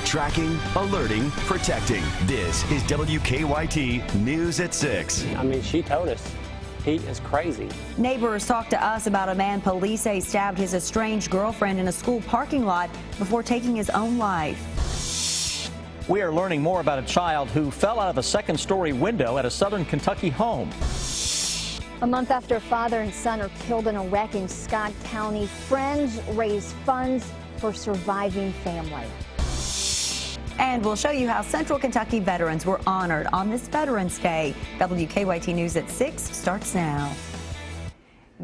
Tracking, alerting, protecting. This is WKYT News at 6. I mean, she told us he is crazy. Neighbors talked to us about a man police say stabbed his estranged girlfriend in a school parking lot before taking his own life. We are learning more about a child who fell out of a second-story window at a southern Kentucky home. A month after father and son are killed in a wreck in Scott County, friends raise funds for surviving family. And we'll show you how Central Kentucky veterans were honored on this Veterans Day. WKYT News at 6 starts now.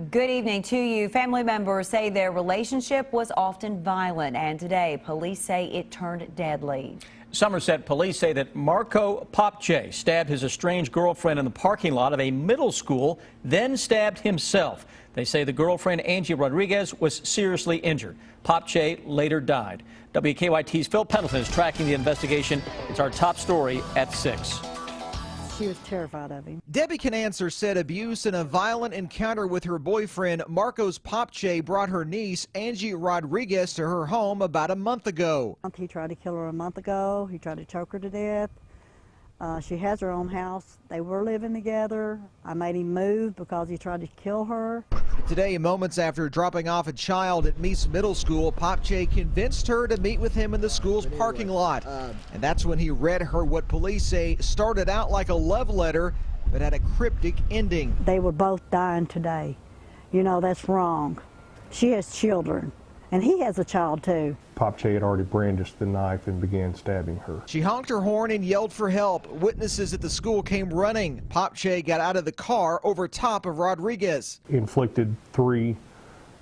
Good evening to you. Family members say their relationship was often violent, and today police say it turned deadly. Somerset police say that Marco Popche stabbed his estranged girlfriend in the parking lot of a middle school, then stabbed himself. They say the girlfriend, Angie Rodriguez, was seriously injured. Popche later died. WKYT's Phil Pendleton is tracking the investigation. It's our top story at 6. She was terrified of him. Debbie Canancer said abuse and a violent encounter with her boyfriend, Marcos Popche, brought her niece, Angie Rodriguez, to her home about a month ago. He tried to kill her a month ago. He tried to choke her to death. She has her own house. They were living together. I made him move because he tried to kill her. Today, moments after dropping off a child at Meese Middle School, Popche convinced her to meet with him in the school's parking lot. And that's when he read her what police say started out like a love letter, but had a cryptic ending. They were both dying today. You know, that's wrong. She has children, and he has a child too. Popche had already brandished the knife and began stabbing her. She honked her horn and yelled for help. Witnesses at the school came running. Popche got out of the car over top of Rodriguez. Inflicted 3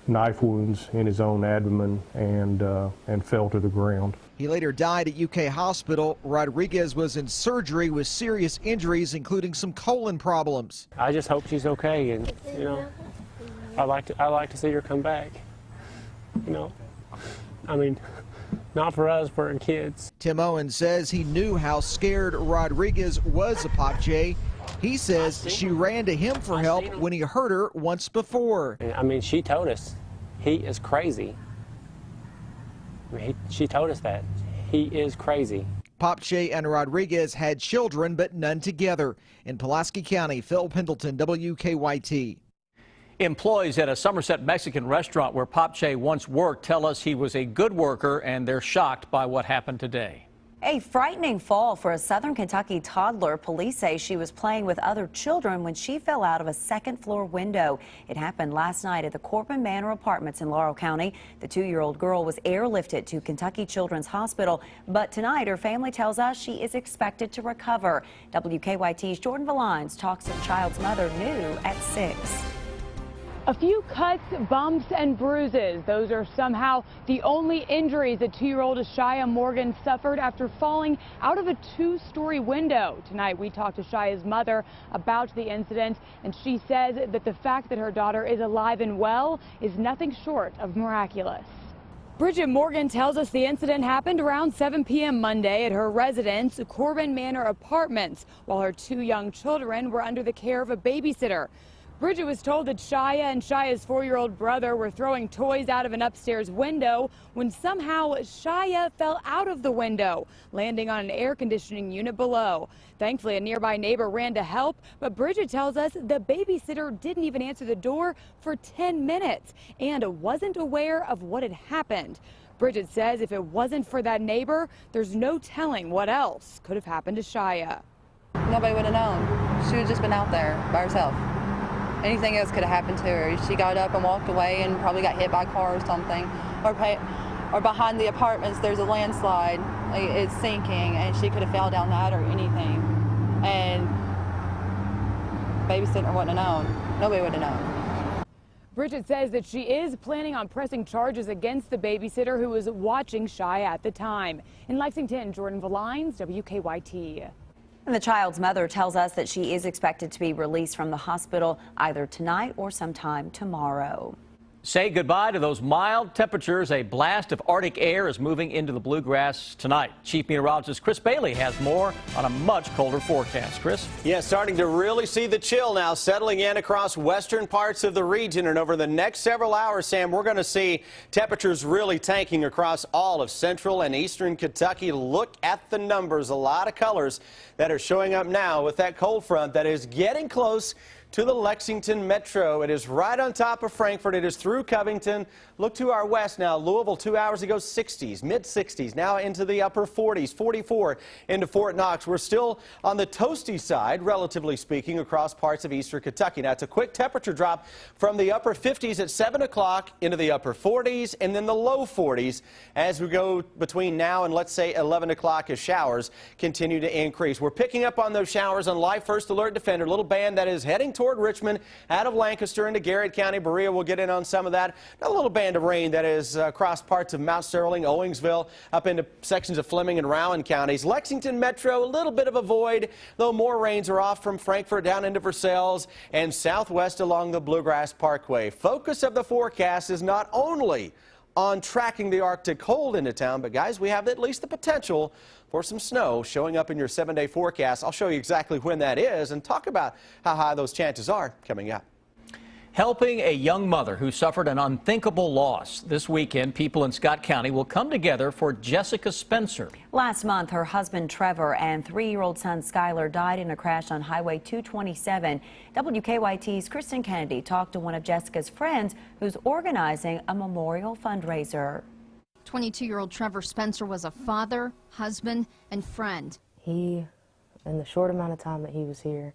knife wounds in his own abdomen and fell to the ground. He later died at UK Hospital. Rodriguez was in surgery with serious injuries, including some colon problems. I just hope she's okay, and you know, I like to see her come back. You know, I mean, not for us, for our kids. Tim Owen says he knew how scared Rodriguez was of Popche. He says she ran to him for help when he hurt her once before. I mean, she told us he is crazy. I mean, she told us that. He is crazy. Popche and Rodriguez had children, but none together. In Pulaski County, Phil Pendleton, WKYT. Employees at a Somerset Mexican restaurant where Popche once worked tell us he was a good worker, and they're shocked by what happened today. A frightening fall for a southern Kentucky toddler. Police say she was playing with other children when she fell out of a second-floor window. It happened last night at the Corbin Manor Apartments in Laurel County. The 2-year-old girl was airlifted to Kentucky Children's Hospital, but tonight her family tells us she is expected to recover. WKYT's Jordan Valines talks to the child's mother new at 6. A few cuts, bumps, and bruises. Those are somehow the only injuries that 2-year-old Ashaya Morgan suffered after falling out of a 2-story window. Tonight, we talked to Shaya's mother about the incident, and she says that the fact that her daughter is alive and well is nothing short of miraculous. Bridget Morgan tells us the incident happened around 7 p.m. Monday at her residence, Corbin Manor Apartments, while her 2 young children were under the care of a babysitter. Bridget was told that Shaya and Shaya's 4-year-old brother were throwing toys out of an upstairs window when somehow Shaya fell out of the window, landing on an air conditioning unit below. Thankfully, a nearby neighbor ran to help, but Bridget tells us the babysitter didn't even answer the door for 10 minutes and wasn't aware of what had happened. Bridget says if it wasn't for that neighbor, there's no telling what else could have happened to Shaya. Nobody would have known. She would have just been out there by herself. Anything else could have happened to her. She got up and walked away and probably got hit by a car or something. Or behind the apartments, there's a landslide. It's sinking, and she could have fell down that or anything. And babysitter wouldn't have known. Nobody would have known. Bridget says that she is planning on pressing charges against the babysitter who was watching Shaya at the time. In Lexington, Jordan Valines, WKYT. And the child's mother tells us that she is expected to be released from the hospital either tonight or sometime tomorrow. Say goodbye to those mild temperatures. A blast of Arctic air is moving into the bluegrass tonight. Chief meteorologist Chris Bailey has more on a much colder forecast. Chris? Yeah, starting to really see the chill now settling in across western parts of the region. And over the next several hours, Sam, we're going to see temperatures really tanking across all of central and eastern Kentucky. Look at the numbers. A lot of colors that are showing up now with that cold front that is getting close to the Lexington metro. It is right on top of Frankfort. It is through Covington. Look to our west now. Louisville 2 hours ago, 60s, mid-60s, now into the upper 40s, 44 into Fort Knox. We're still on the toasty side, relatively speaking, across parts of eastern Kentucky. Now, it's a quick temperature drop from the upper 50s at 7 o'clock into the upper 40s and then the low 40s as we go between now and, let's say, 11 o'clock as showers continue to increase. We're picking up on those showers on Live First Alert Defender, little band that is heading toward Richmond out of Lancaster into Garrett County. Berea will get in on some of that. A little band of rain that is across parts of Mount Sterling, Owingsville, up into sections of Fleming and Rowan counties. Lexington Metro, a little bit of a void, though more rains are off from Frankfort down into Versailles and southwest along the Bluegrass Parkway. Focus of the forecast is not only on tracking the Arctic cold into town, but guys, we have at least the potential for some snow showing up in your 7-day forecast. I'll show you exactly when that is and talk about how high those chances are coming up. Helping a young mother who suffered an unthinkable loss. This weekend, people in Scott County will come together for Jessica Spencer. Last month, her husband Trevor and 3-year-old son Skylar died in a crash on Highway 227. WKYT's Kristen Kennedy talked to one of Jessica's friends who's organizing a memorial fundraiser. 22-year-old Trevor Spencer was a father, husband, and friend. He, in the short amount of time that he was here,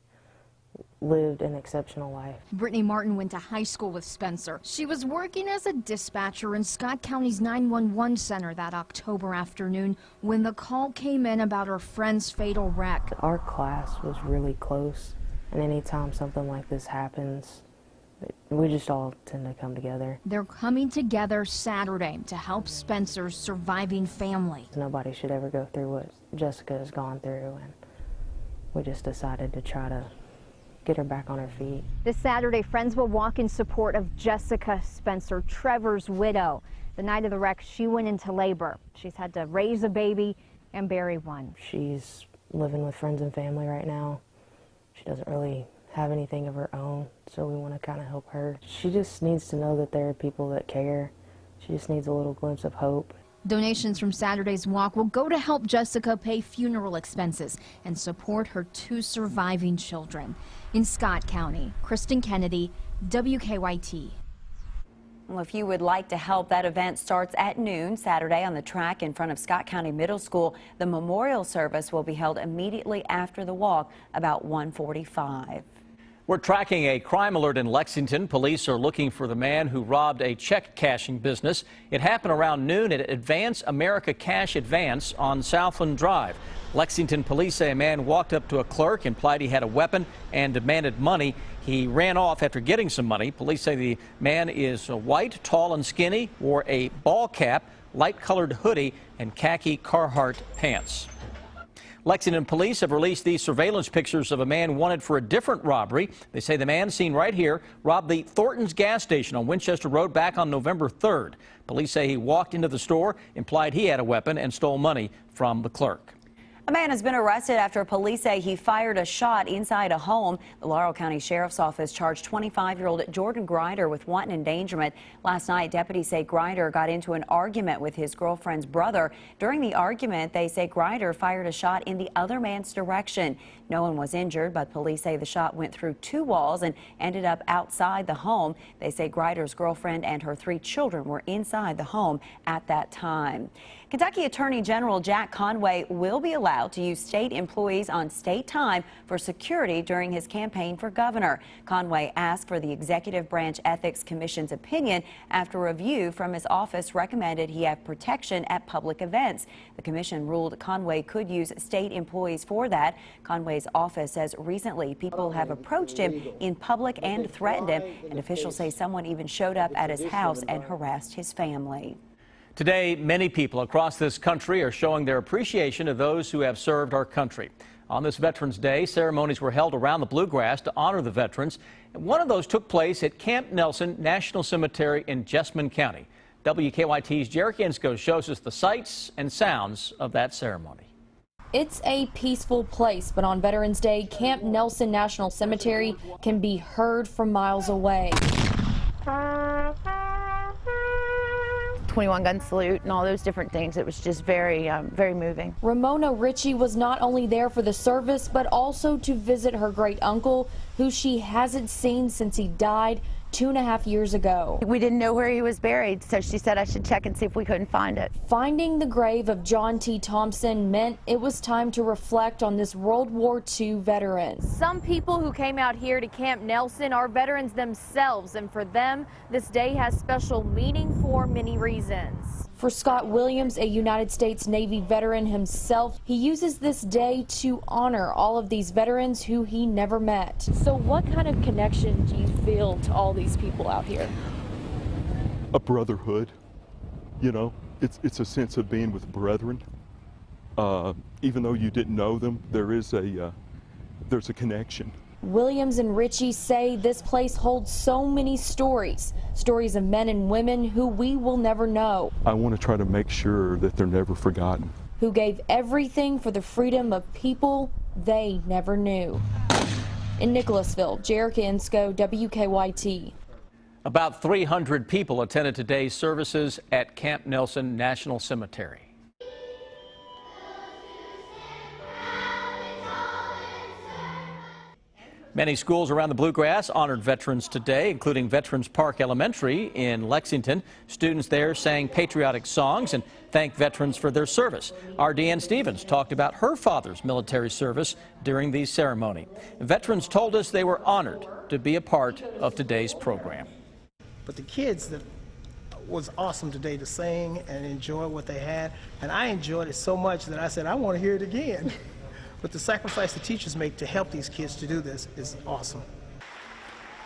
lived an exceptional life. Brittany Martin went to high school with Spencer. She was working as a dispatcher in Scott County's 911 center that October afternoon when the call came in about her friend's fatal wreck. Our class was really close, and anytime something like this happens, we just all tend to come together. They're coming together Saturday to help Spencer's surviving family. Nobody should ever go through what Jessica has gone through, and we just decided to try to get her back on her feet. This Saturday, friends will walk in support of Jessica Spencer, Trevor's widow. The night of the wreck, she went into labor. She's had to raise a baby and bury one. She's living with friends and family right now. She doesn't really have anything of her own, so we want to kind of help her. She just needs to know that there are people that care. She just needs a little glimpse of hope. Donations from Saturday's walk will go to help Jessica pay funeral expenses and support her 2 surviving children. In Scott County, Kristen Kennedy, WKYT. Well, if you would like to help, that event starts at noon Saturday on the track in front of Scott County Middle School. The memorial service will be held immediately after the walk, about 1:45. We're tracking a crime alert in Lexington. Police are looking for the man who robbed a check cashing business. It happened around noon at Advance America Cash Advance on Southland Drive. Lexington police say a man walked up to a clerk, implied he had a weapon, and demanded money. He ran off after getting some money. Police say the man is white, tall and skinny, wore a ball cap, light-colored hoodie, and khaki Carhartt pants. Lexington police have released these surveillance pictures of a man wanted for a different robbery. They say the man seen right here robbed the Thornton's gas station on Winchester Road back on November 3rd. Police say he walked into the store, implied he had a weapon, and stole money from the clerk. A man has been arrested after police say he fired a shot inside a home. The Laurel County Sheriff's Office charged 25-year-old Jordan Grider with wanton endangerment. Last night, deputies say Grider got into an argument with his girlfriend's brother. During the argument, they say Grider fired a shot in the other man's direction. No one was injured, but police say the shot went through 2 walls and ended up outside the home. They say Grider's girlfriend and her 3 children were inside the home at that time. Kentucky Attorney General Jack Conway will be allowed to use state employees on state time for security during his campaign for governor. Conway asked for the Executive Branch Ethics Commission's opinion after review from his office recommended he have protection at public events. The commission ruled Conway could use state employees for that. Conway's office says recently people have approached him in public and threatened him, and officials say someone even showed up at his house and harassed his family. Today, many people across this country are showing their appreciation of those who have served our country. On this Veterans Day, ceremonies were held around the Bluegrass to honor the veterans. And one of those took place at Camp Nelson National Cemetery in Jessamine County. WKYT's Jerry Ensko shows us the sights and sounds of that ceremony. It's a peaceful place, but on Veterans Day, Camp Nelson National Cemetery can be heard from miles away. 21-gun salute and all those different things. It was just very moving. Ramona Ritchie was not only there for the service, but also to visit her great uncle, who she hasn't seen since he died 2.5 years ago. We didn't know where he was buried, so she said I should check and see if we couldn't find it. Finding the grave of John T. Thompson meant it was time to reflect on this World War II veteran. Some people who came out here to Camp Nelson are veterans themselves, and for them, this day has special meaning for many reasons. For Scott Williams, a United States Navy veteran himself, he uses this day to honor all of these veterans who he never met. So what kind of connection do you feel to all these people out here? A brotherhood, you know, it's a sense of being with brethren. Even though you didn't know them, there's a connection. Williams and Ritchie say this place holds so many stories of men and women who we will never know. I want to try to make sure that they're never forgotten. Who gave everything for the freedom of people they never knew. In Nicholasville, Jerry Ensko, WKYT. About 300 people attended today's services at Camp Nelson National Cemetery. Many schools around the Bluegrass honored veterans today, including Veterans Park Elementary in Lexington. Students there sang patriotic songs and thanked veterans for their service. Our Deanne Stevens talked about her father's military service during the ceremony. Veterans told us they were honored to be a part of today's program. But the kids, that was awesome today to sing and enjoy what they had. And I enjoyed it so much that I said, I want to hear it again. But the sacrifice the teachers make to help these kids to do this is awesome.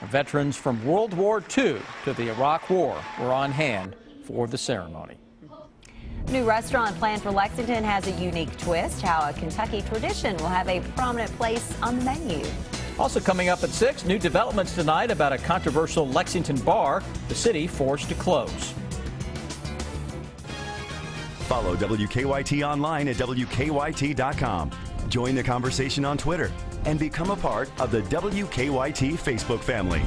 Veterans from World War II to the Iraq War were on hand for the ceremony. A new restaurant planned for Lexington has a unique twist. How a Kentucky tradition will have a prominent place on the menu. Also coming up at 6, new developments tonight about a controversial Lexington bar the city forced to close. Follow WKYT online at WKYT.com. Join the conversation on Twitter and become a part of the WKYT Facebook family.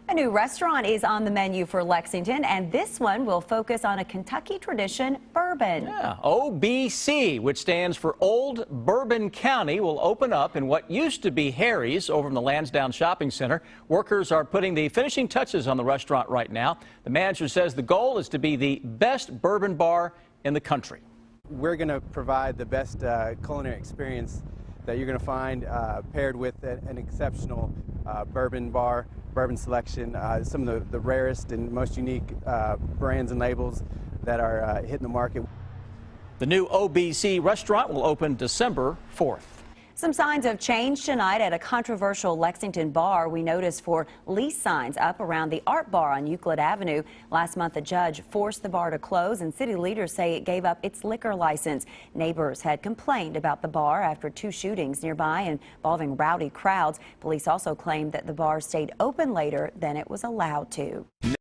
A new restaurant is on the menu for Lexington, and this one will focus on a Kentucky tradition, bourbon. Yeah, OBC, which stands for Old Bourbon County, will open up in what used to be Harry's over in the Lansdowne Shopping Center. Workers are putting the finishing touches on the restaurant right now. The manager says the goal is to be the best bourbon bar in the country. We're going to provide the best culinary experience that you're going to find paired with an exceptional bourbon bar, bourbon selection, some of the rarest and most unique brands and labels that are hitting the market. The new OBC restaurant will open December 4th. Some signs of change tonight at a controversial Lexington bar. We noticed for lease signs up around the Art Bar on Euclid Avenue. Last month, a judge forced the bar to close, and city leaders say it gave up its liquor license. Neighbors had complained about the bar after 2 shootings nearby involving rowdy crowds. Police also claimed that the bar stayed open later than it was allowed to.